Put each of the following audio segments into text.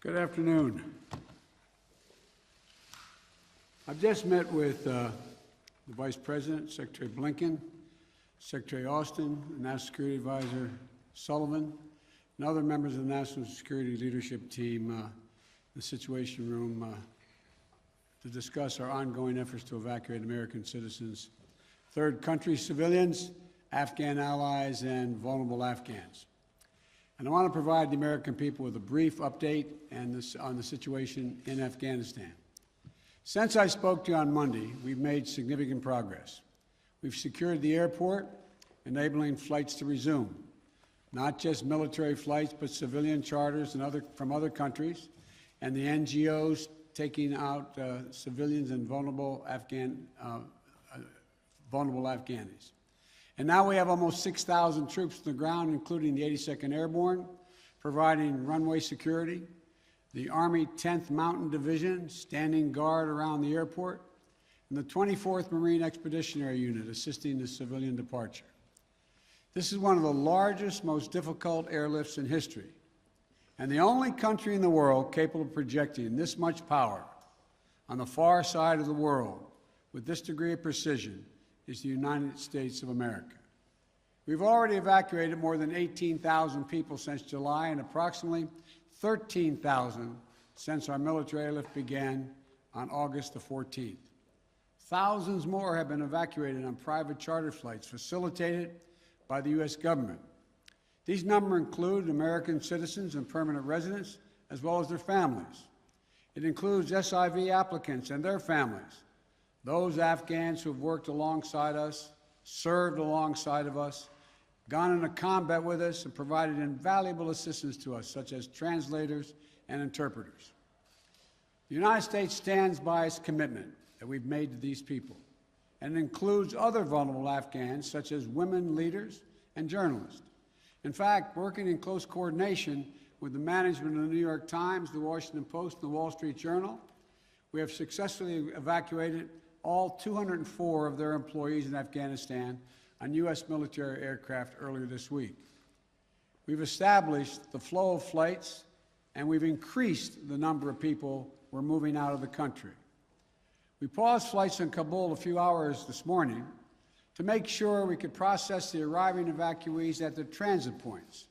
Good afternoon. I've just met with the Vice President, Secretary Blinken, Secretary Austin, the National Security Advisor Sullivan, and other members of the National Security Leadership Team, the Situation Room, to discuss our ongoing efforts to evacuate American citizens, third country civilians, Afghan allies, and vulnerable Afghans. And I want to provide the American people with a brief update on the situation in Afghanistan. Since I spoke to you on Monday, we've made significant progress. We've secured the airport, enabling flights to resume, not just military flights, but civilian charters from other countries, and the NGOs taking out civilians and vulnerable Afghanis. And now we have almost 6,000 troops on the ground, including the 82nd Airborne, providing runway security, the Army 10th Mountain Division standing guard around the airport, and the 24th Marine Expeditionary Unit assisting the civilian departure. This is one of the largest, most difficult airlifts in history, and the only country in the world capable of projecting this much power on the far side of the world with this degree of precision is the United States of America. We've already evacuated more than 18,000 people since July and approximately 13,000 since our military airlift began on August the 14th. Thousands more have been evacuated on private charter flights facilitated by the U.S. government. These numbers include American citizens and permanent residents, as well as their families. It includes SIV applicants and their families, those Afghans who have worked alongside us, served alongside of us, gone into combat with us, and provided invaluable assistance to us, such as translators and interpreters. The United States stands by its commitment that we've made to these people, and it includes other vulnerable Afghans, such as women leaders and journalists. In fact, working in close coordination with the management of the New York Times, the Washington Post, and the Wall Street Journal, we have successfully evacuated all 204 of their employees in Afghanistan on U.S. military aircraft earlier this week. We've established the flow of flights, and we've increased the number of people we're moving out of the country. We paused flights in Kabul a few hours this morning to make sure we could process the arriving evacuees at their transit points.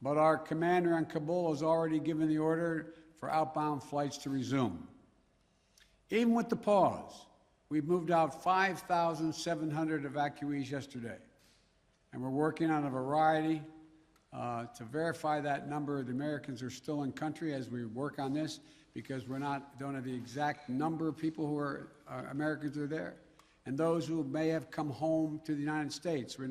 But our commander in Kabul has already given the order for outbound flights to resume. Even with the pause, we've moved out 5,700 evacuees yesterday, and we're working on a variety to verify that number of the Americans who are still in country as we work on this, because don't have the exact number of people who are Americans who are there, and those who may have come home to the United States. We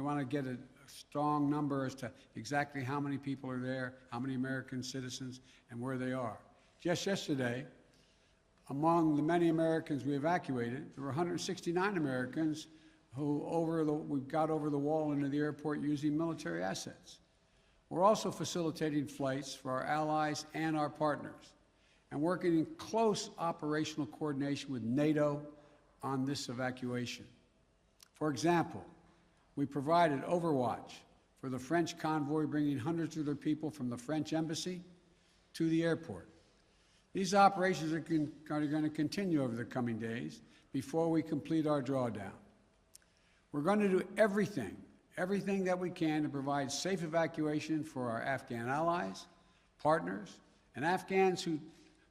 want to get a strong number as to exactly how many people are there, how many American citizens, and where they are. Just yesterday, among the many Americans we evacuated, there were 169 Americans who we got over the wall into the airport using military assets. We're also facilitating flights for our allies and our partners, and working in close operational coordination with NATO on this evacuation. For example, we provided overwatch for the French convoy bringing hundreds of their people from the French embassy to the airport. These operations are going to continue over the coming days before we complete our drawdown. We're going to do everything that we can to provide safe evacuation for our Afghan allies, partners, and Afghans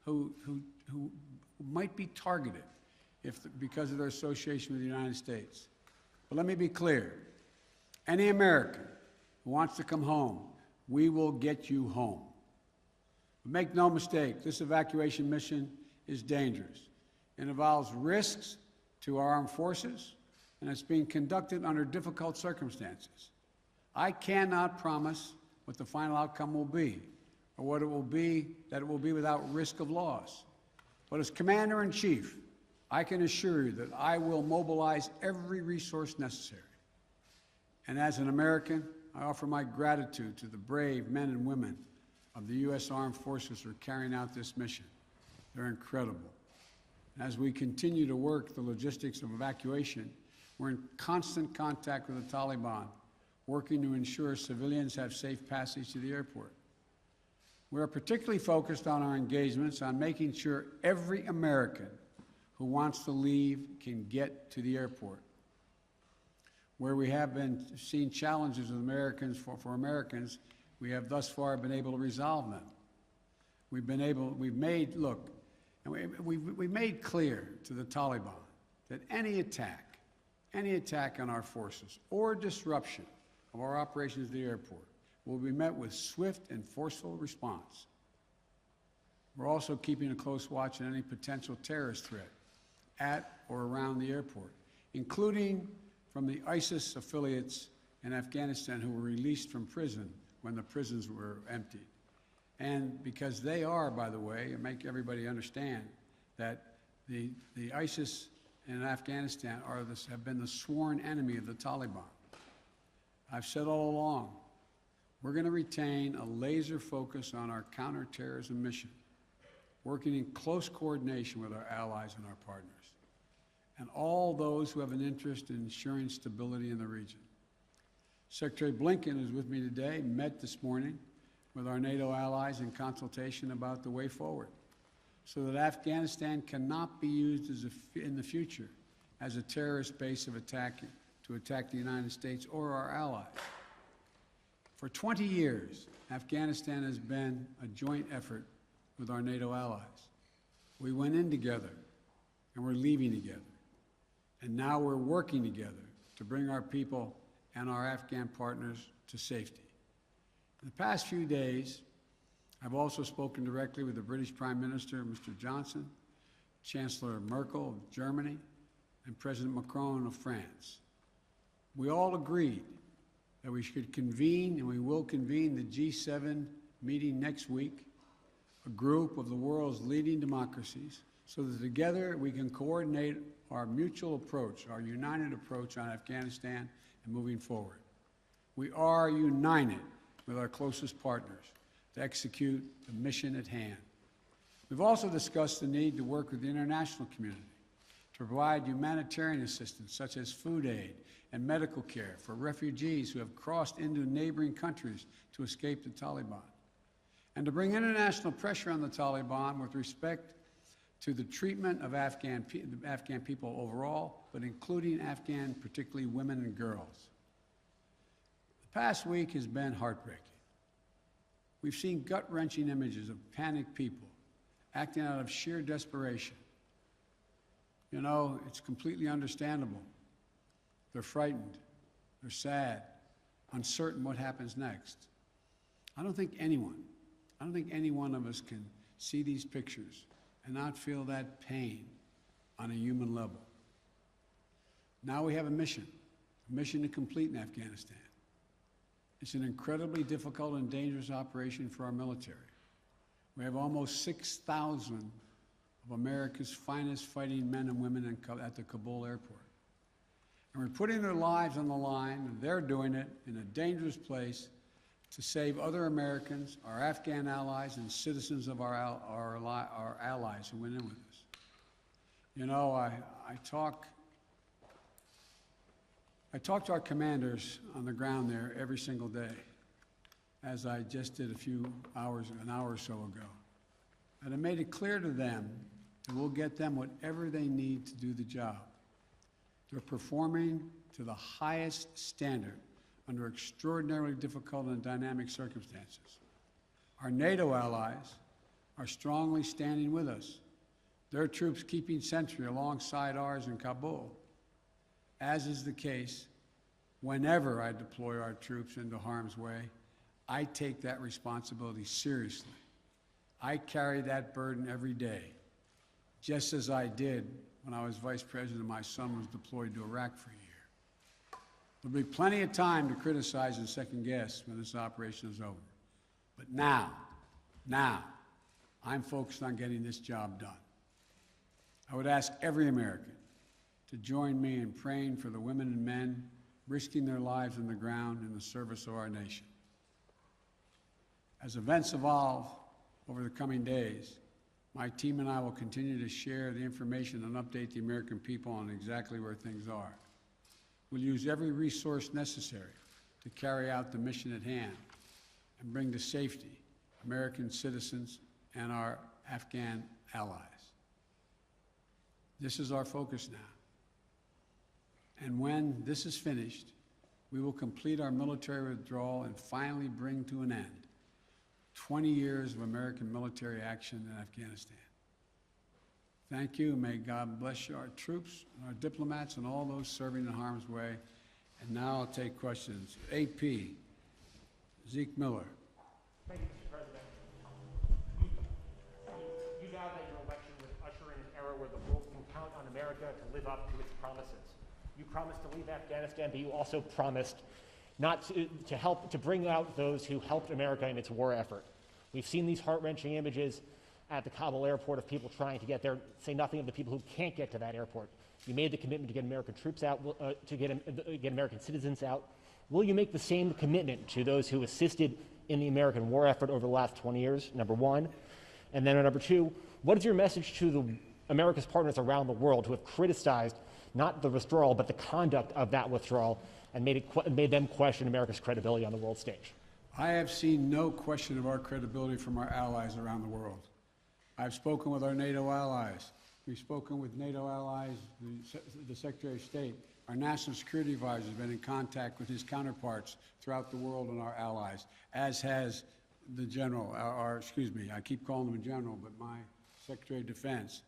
who might be targeted because of their association with the United States. But let me be clear. Any American who wants to come home, we will get you home. But make no mistake, this evacuation mission is dangerous. It involves risks to our armed forces, and it's being conducted under difficult circumstances. I cannot promise what the final outcome will be, or what it will be, that it will be without risk of loss. But as Commander-in-Chief, I can assure you that I will mobilize every resource necessary. And as an American, I offer my gratitude to the brave men and women of the U.S. Armed Forces who are carrying out this mission. They're incredible. As we continue to work the logistics of evacuation, we're in constant contact with the Taliban, working to ensure civilians have safe passage to the airport. We are particularly focused on our engagements on making sure every American who wants to leave can get to the airport. Where we have been seeing challenges with Americans, for Americans, we have thus far been able to resolve them. We've made clear to the Taliban that any attack on our forces or disruption of our operations at the airport will be met with swift and forceful response. We're also keeping a close watch on any potential terrorist threat at or around the airport, including from the ISIS affiliates in Afghanistan who were released from prison when the prisons were emptied. And because they are, by the way, and make everybody understand that the ISIS in Afghanistan have been the sworn enemy of the Taliban. I've said all along, we're going to retain a laser focus on our counterterrorism mission, working in close coordination with our allies and our partners, and all those who have an interest in ensuring stability in the region. Secretary Blinken, who's with me today, met this morning with our NATO allies in consultation about the way forward, so that Afghanistan cannot be used in the future as a terrorist base to attack the United States or our allies. For 20 years, Afghanistan has been a joint effort with our NATO allies. We went in together, and we're leaving together. And now we're working together to bring our people and our Afghan partners to safety. In the past few days, I've also spoken directly with the British Prime Minister, Mr. Johnson, Chancellor Merkel of Germany, and President Macron of France. We all agreed that we should convene, and we will convene, the G7 meeting next week, a group of the world's leading democracies, so that together we can coordinate our mutual approach, our united approach on Afghanistan and moving forward. We are united with our closest partners to execute the mission at hand. We've also discussed the need to work with the international community to provide humanitarian assistance, such as food aid and medical care for refugees who have crossed into neighboring countries to escape the Taliban, and to bring international pressure on the Taliban with respect to the treatment of Afghan people overall, but including Afghan, particularly women and girls. The past week has been heartbreaking. We've seen gut-wrenching images of panicked people acting out of sheer desperation. You know, it's completely understandable. They're frightened, they're sad, uncertain what happens next. I don't think any one of us can see these pictures and not feel that pain on a human level. Now we have a mission to complete in Afghanistan. It's an incredibly difficult and dangerous operation for our military. We have almost 6,000 of America's finest fighting men and women at the Kabul airport. And we're putting their lives on the line, and they're doing it in a dangerous place to save other Americans, our Afghan allies, and citizens of our allies who went in with us. You know, I talk to our commanders on the ground there every single day, as I just did an hour or so ago. And I made it clear to them that we'll get them whatever they need to do the job. They're performing to the highest standard under extraordinarily difficult and dynamic circumstances. Our NATO allies are strongly standing with us, their troops keeping sentry alongside ours in Kabul, as is the case whenever I deploy our troops into harm's way. I take that responsibility seriously. I carry that burden every day, just as I did when I was vice president and my son was deployed to Iraq for a year. There'll be plenty of time to criticize and second guess when this operation is over. But now, I'm focused on getting this job done. I would ask every American to join me in praying for the women and men risking their lives on the ground in the service of our nation. As events evolve over the coming days, my team and I will continue to share the information and update the American people on exactly where things are. We'll use every resource necessary to carry out the mission at hand and bring to safety American citizens and our Afghan allies. This is our focus now. And when this is finished, we will complete our military withdrawal and finally bring to an end 20 years of American military action in Afghanistan. Thank you. May God bless you, our troops, our diplomats, and all those serving in harm's way. And now I'll take questions. AP, Zeke Miller. Thank you, Mr. President. You vowed that your election would usher in an era where the world can count on America to live up to its promises. You promised to leave Afghanistan, but you also promised not to help to bring out those who helped America in its war effort. We've seen these heart-wrenching images at the Kabul airport of people trying to get there, say nothing of the people who can't get to that airport. You made the commitment to get American troops out, to get American citizens out. Will you make the same commitment to those who assisted in the American war effort over the last 20 years, number one? And then number two, what is your message to America's partners around the world who have criticized not the withdrawal, but the conduct of that withdrawal and made them question America's credibility on the world stage? I have seen no question of our credibility from our allies around the world. I've spoken with our NATO allies. We've spoken with NATO allies, the Secretary of State. Our National Security Advisor has been in contact with his counterparts throughout the world and our allies, as has the General, I keep calling him a General, but my Secretary of Defense.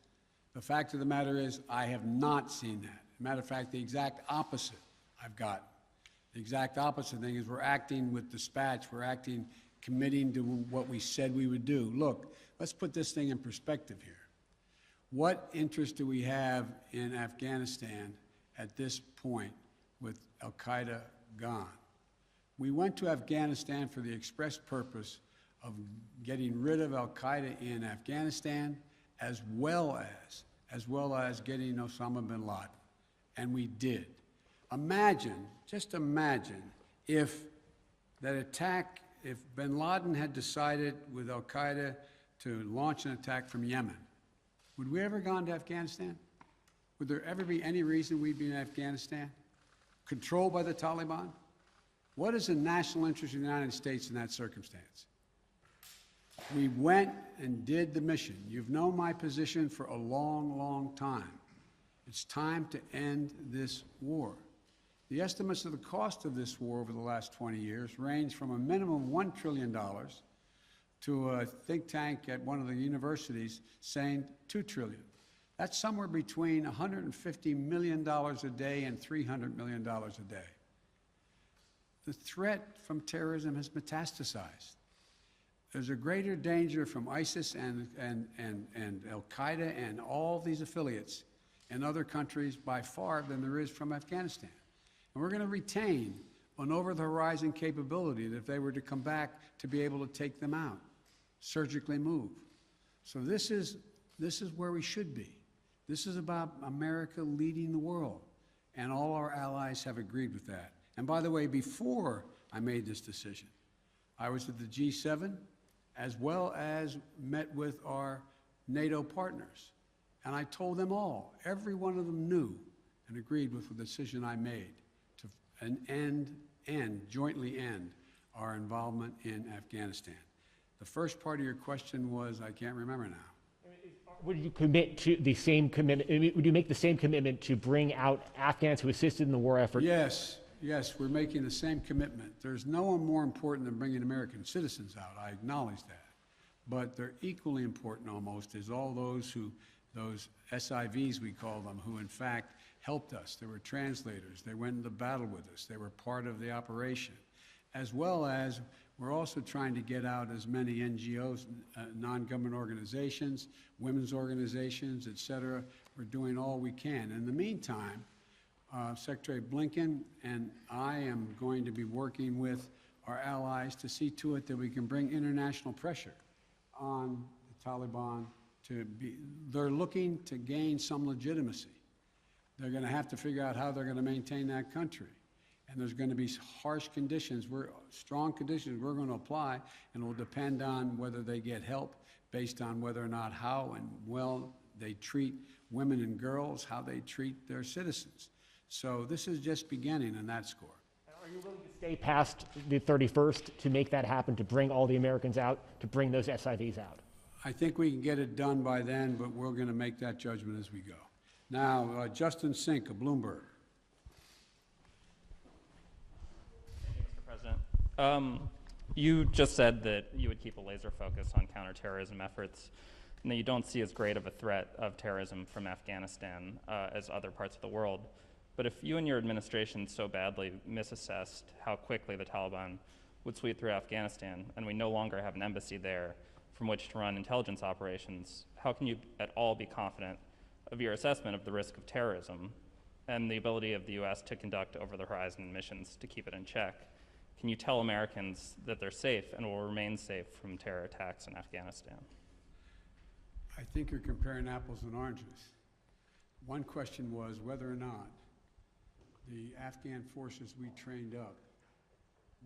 The fact of the matter is, I have not seen that. As a matter of fact, the exact opposite I've gotten. The exact opposite thing is we're acting with dispatch. We're acting, committing to what we said we would do. Look, let's put this thing in perspective here. What interest do we have in Afghanistan at this point with al-Qaeda gone? We went to Afghanistan for the express purpose of getting rid of al-Qaeda in Afghanistan, as well as getting Osama bin Laden. And we did. Imagine, just imagine, if that attack, if bin Laden had decided with al-Qaeda to launch an attack from Yemen, would we ever gone to Afghanistan? Would there ever be any reason we'd be in Afghanistan? Controlled by the Taliban? What is the national interest of the United States in that circumstance? We went and did the mission. You've known my position for a long, long time. It's time to end this war. The estimates of the cost of this war over the last 20 years range from a minimum of $1 trillion to a think tank at one of the universities saying $2 trillion. That's somewhere between $150 million a day and $300 million a day. The threat from terrorism has metastasized. There's a greater danger from ISIS and al-Qaeda and all these affiliates in other countries by far than there is from Afghanistan. And we're going to retain an over-the-horizon capability that if they were to come back to be able to take them out, surgically move. So this is where we should be. This is about America leading the world, and all our allies have agreed with that. And by the way, before I made this decision, I was at the G7 as well as met with our NATO partners. And I told them all, every one of them knew and agreed with the decision I made to jointly end our involvement in Afghanistan. The first part of your question was, I can't remember now. Would you commit to the same commitment? Would you make the same commitment to bring out Afghans who assisted in the war effort? Yes, we're making the same commitment. There's no one more important than bringing American citizens out. I acknowledge that. But they're equally important almost is all those SIVs we call them, who in fact helped us. They were translators. They went into battle with us. They were part of the operation. As well as we're also trying to get out as many NGOs, non-government organizations, women's organizations, et cetera. We're doing all we can. In the meantime, Secretary Blinken and I am going to be working with our allies to see to it that we can bring international pressure on the Taliban they're looking to gain some legitimacy. They're going to have to figure out how they're going to maintain that country. And there's going to be harsh conditions, strong conditions we're going to apply, and it will depend on whether they get help based on whether or not how and well they treat women and girls, how they treat their citizens. So this is just beginning on that score. Are you willing to stay past the 31st to make that happen, to bring all the Americans out, to bring those SIVs out? I think we can get it done by then, but we're going to make that judgment as we go. Now, Justin Sink of Bloomberg. Thank you, Mr. President. You just said that you would keep a laser focus on counterterrorism efforts, and that you don't see as great of a threat of terrorism from Afghanistan as other parts of the world. But if you and your administration so badly misassessed how quickly the Taliban would sweep through Afghanistan, and we no longer have an embassy there from which to run intelligence operations, how can you at all be confident of your assessment of the risk of terrorism and the ability of the U.S. to conduct over-the-horizon missions to keep it in check? Can you tell Americans that they're safe and will remain safe from terror attacks in Afghanistan? I think you're comparing apples and oranges. One question was whether or not the Afghan forces we trained up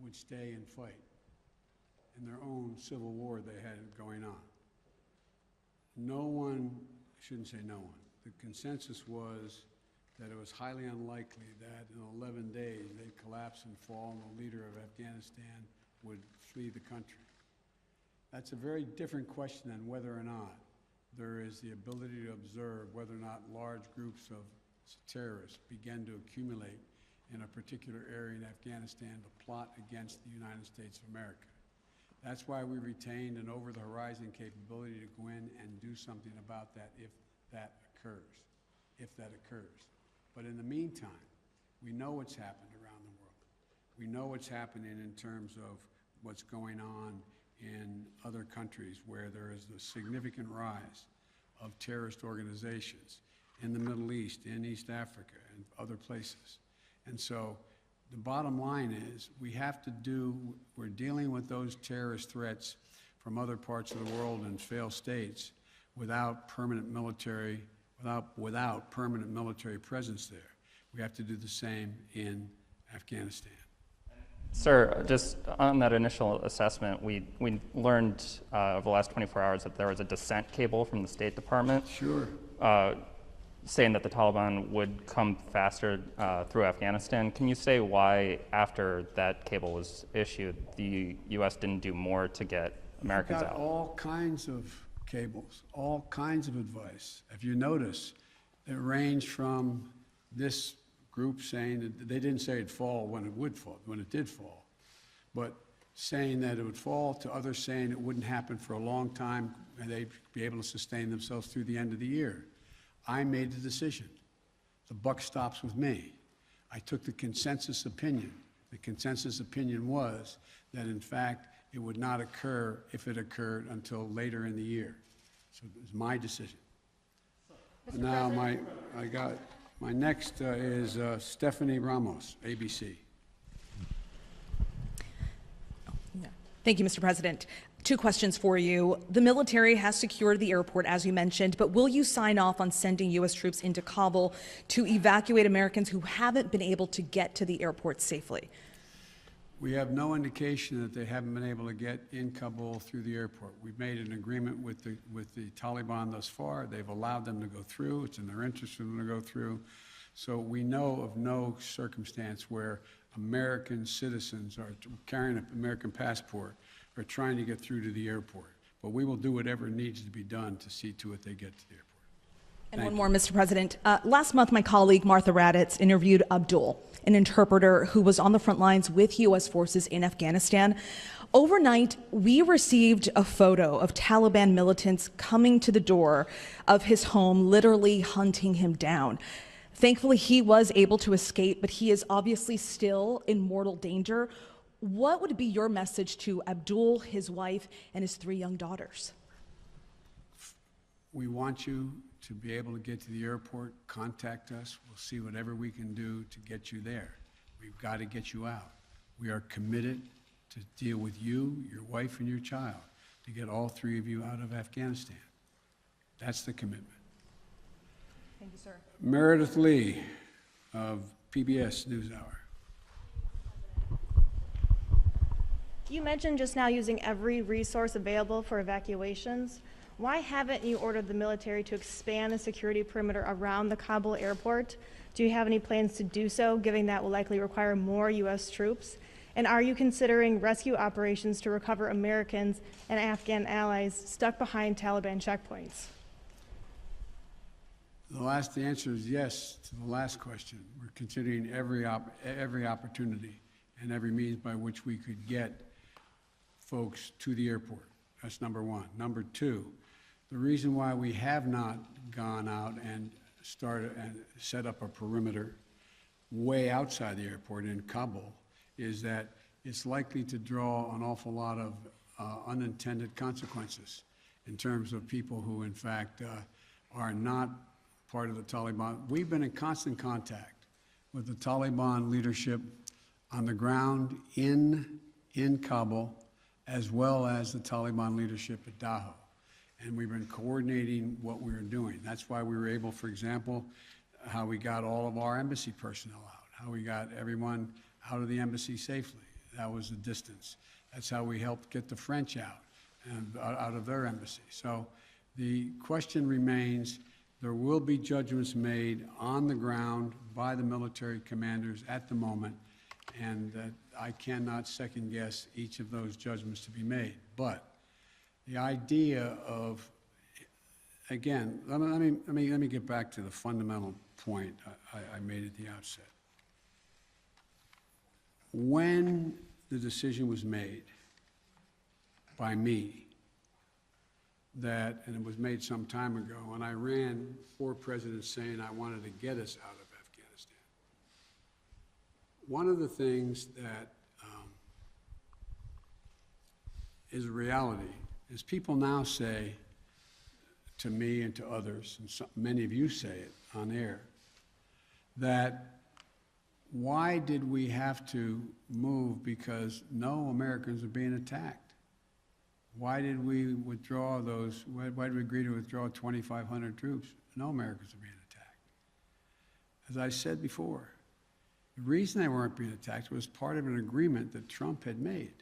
would stay and fight in their own civil war they had going on. No one, I shouldn't say no one, the consensus was that it was highly unlikely that in 11 days they'd collapse and fall and the leader of Afghanistan would flee the country. That's a very different question than whether or not there is the ability to observe whether or not large groups of terrorists begin to accumulate in a particular area in Afghanistan to plot against the United States of America. That's why we retained an over-the-horizon capability to go in and do something about that if that occurs. But in the meantime, we know what's happened around the world. We know what's happening in terms of what's going on in other countries where there is a significant rise of terrorist organizations in the Middle East, in East Africa, and other places. And so the bottom line is we're dealing with those terrorist threats from other parts of the world and failed states without permanent military presence there. We have to do the same in Afghanistan. Sir, just on that initial assessment, we learned over the last 24 hours that there was a dissent cable from the State Department. Sure. Saying that the Taliban would come faster through Afghanistan. Can you say why, after that cable was issued, the U.S. didn't do more to get Americans out? All kinds of cables, all kinds of advice. If you notice, it ranged from this group saying that they didn't say it'd fall when it would fall, when it did fall, but saying that it would fall, to others saying it wouldn't happen for a long time and they'd be able to sustain themselves through the end of the year. I made the decision. The buck stops with me. I took the consensus opinion. The consensus opinion was that, in fact, it would not occur, if it occurred, until later in the year. So it was my decision. Now, my next is Stephanie Ramos, ABC. Thank you, Mr. President. Two questions for you. The military has secured the airport, as you mentioned, but will you sign off on sending U.S. troops into Kabul to evacuate Americans who haven't been able to get to the airport safely? We have no indication that they haven't been able to get in Kabul through the airport. We've made an agreement with the Taliban thus far. They've allowed them to go through. It's in their interest for them to go through. So we know of no circumstance where American citizens are carrying an American passport are trying to get through to the airport. But we will do whatever needs to be done to see to it they get to the airport. And one more, Mr. President. Last month, my colleague Martha Raddatz interviewed Abdul, an interpreter who was on the front lines with U.S. forces in Afghanistan. Overnight, we received a photo of Taliban militants coming to the door of his home, literally hunting him down. Thankfully, he was able to escape, but he is obviously still in mortal danger. What would be your message to Abdul, his wife, and his 3 young daughters? We want you to be able to get to the airport. Contact us. We'll see whatever we can do to get you there. We've got to get you out. We are committed to deal with you, your wife, and your child, to get all 3 of you out of Afghanistan. That's the commitment. Thank you, sir. Meredith Lee of PBS NewsHour. You mentioned just now using every resource available for evacuations. why haven't you ordered the military to expand the security perimeter around the Kabul airport? Do you have any plans to do so, given that will likely require more U.S. troops? And are you considering rescue operations to recover Americans and Afghan allies stuck behind Taliban checkpoints? The answer is yes to the last question. We're considering every opportunity and every means by which we could get folks to the airport. That's number one. Number two, the reason why we have not gone out and started and set up a perimeter way outside the airport in Kabul is that it's likely to draw an awful lot of unintended consequences in terms of people who, in fact, are not part of the Taliban. We've been in constant contact with the Taliban leadership on the ground in Kabul, as well as the Taliban leadership at Daho. And we've been coordinating what we were doing. That's why we were able, for example, how we got all of our embassy personnel out, how we got everyone out of the embassy safely. That was the distance. That's how we helped get the French out and out of their embassy. So the question remains, there will be judgments made on the ground by the military commanders at the moment, and that I cannot second guess each of those judgments to be made. But the idea of, again, let me get back to the fundamental point I made at the outset. When the decision was made by me that, and it was made some time ago, and I ran 4 presidents saying I wanted to get us out of Afghanistan. One of the things that is a reality is people now say to me and to others, and many of you say it on air, that why did we have to move because no Americans are being attacked? Why did we withdraw those, why did we agree to withdraw 2,500 troops? No Americans are being attacked. As I said before, the reason they weren't being attacked was part of an agreement that Trump had made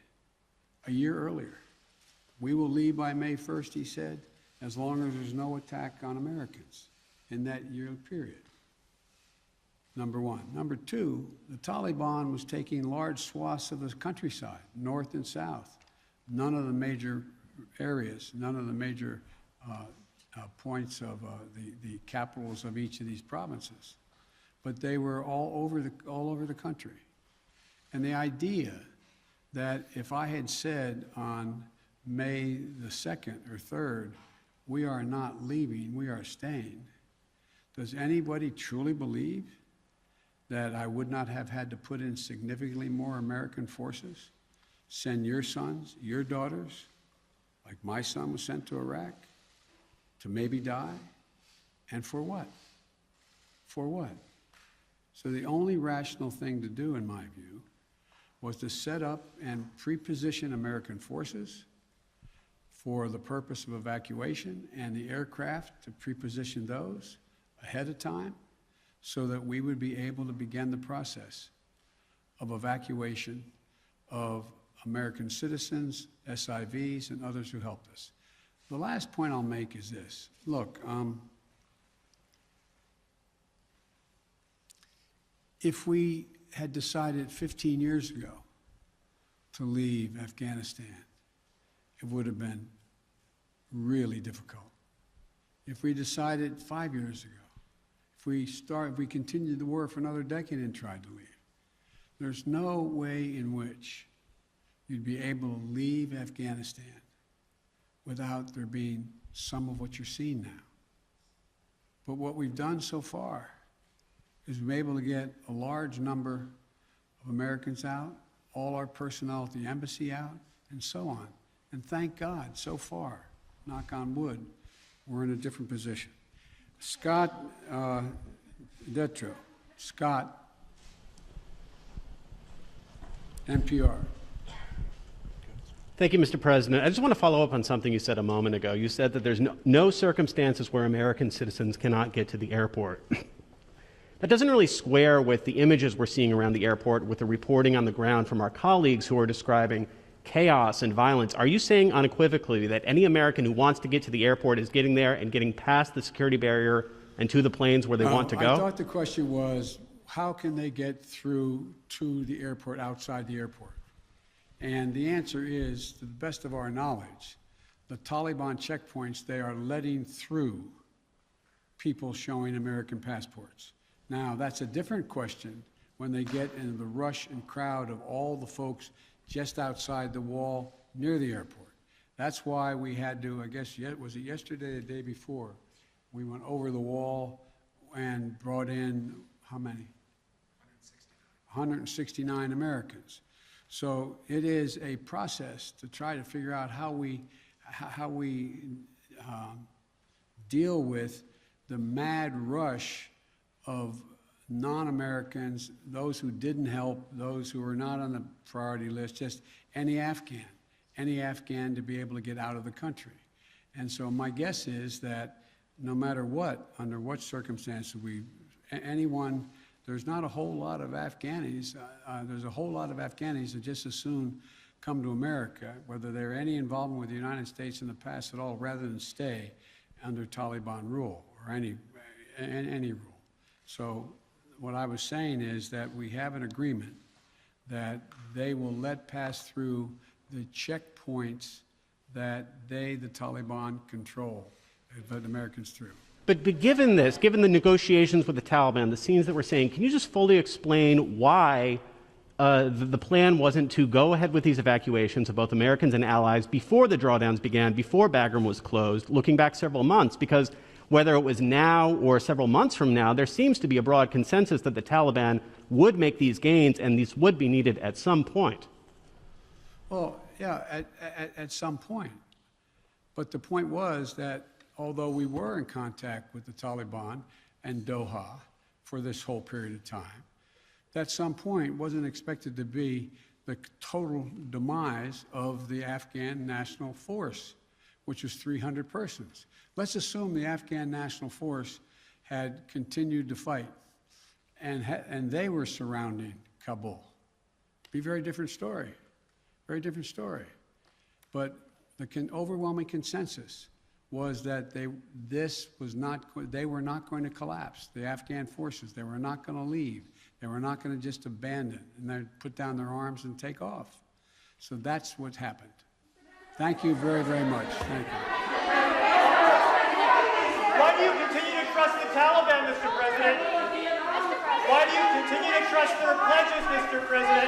a year earlier. We will leave by May 1st, he said, as long as there's no attack on Americans in that year period. Number one. Number two, the Taliban was taking large swaths of the countryside, north and south. None of the major areas, none of the major points of the capitals of each of these provinces. But they were all over the country. And the idea that if I had said on May the 2nd or 3rd, we are not leaving, we are staying, does anybody truly believe that I would not have had to put in significantly more American forces, send your sons, your daughters, like my son was sent to Iraq, to maybe die? And for what? For what? So the only rational thing to do, in my view, was to set up and pre-position American forces for the purpose of evacuation, and the aircraft to pre-position those ahead of time so that we would be able to begin the process of evacuation of American citizens, SIVs, and others who helped us. The last point I'll make is this. Look, if we had decided 15 years ago to leave Afghanistan, it would have been really difficult. If we decided 5 years ago, if we continued the war for another decade and tried to leave, there's no way in which you'd be able to leave Afghanistan without there being some of what you're seeing now. But what we've done so far is we've been able to get a large number of Americans out, all our personnel at the embassy out, and so on. And thank God, so far, knock on wood, we're in a different position. Scott Detrow. Scott, NPR. Thank you, Mr. President. I just want to follow up on something you said a moment ago. You said that there's no circumstances where American citizens cannot get to the airport. That doesn't really square with the images we're seeing around the airport, with the reporting on the ground from our colleagues who are describing chaos and violence, are you saying unequivocally that any American who wants to get to the airport is getting there and getting past the security barrier and to the planes where they want to go? I thought the question was, how can they get through to the airport outside the airport? And the answer is, to the best of our knowledge, the Taliban checkpoints, they are letting through people showing American passports. Now, that's a different question when they get in the rush and crowd of all the folks just outside the wall near the airport. That's why we had to, I guess, was it yesterday or the day before, we went over the wall and brought in, how many? 169 Americans. So it is a process to try to figure out how we deal with the mad rush of non-Americans, those who didn't help, those who were not on the priority list, just any Afghan to be able to get out of the country. And so my guess is that no matter what, under what circumstances there's not a whole lot of Afghanis, there's a whole lot of Afghanis that just as soon come to America, whether they're any involvement with the United States in the past at all, rather than stay under Taliban rule or any rule. So what I was saying is that we have an agreement that they will let pass through the checkpoints that the Taliban control, let Americans through. But given this, given the negotiations with the Taliban, the scenes that we're seeing, can you just fully explain why the plan wasn't to go ahead with these evacuations of both Americans and allies before the drawdowns began, before Bagram was closed, looking back several months? Because whether it was now or several months from now, there seems to be a broad consensus that the Taliban would make these gains and these would be needed at some point. Well, yeah, at some point. But the point was that although we were in contact with the Taliban and Doha for this whole period of time, at some point wasn't expected to be the total demise of the Afghan National Force, which was 300 persons. Let's assume the Afghan National Force had continued to fight and they were surrounding Kabul. Be a very different story, very different story. But the overwhelming consensus was that they were not going to collapse. The Afghan forces, they were not going to leave. They were not going to just abandon and then put down their arms and take off. So that's what happened. Thank you very, very much. Thank you. Why do you continue to trust the Taliban, Mr. President? Why do you continue to trust their pledges, Mr. President?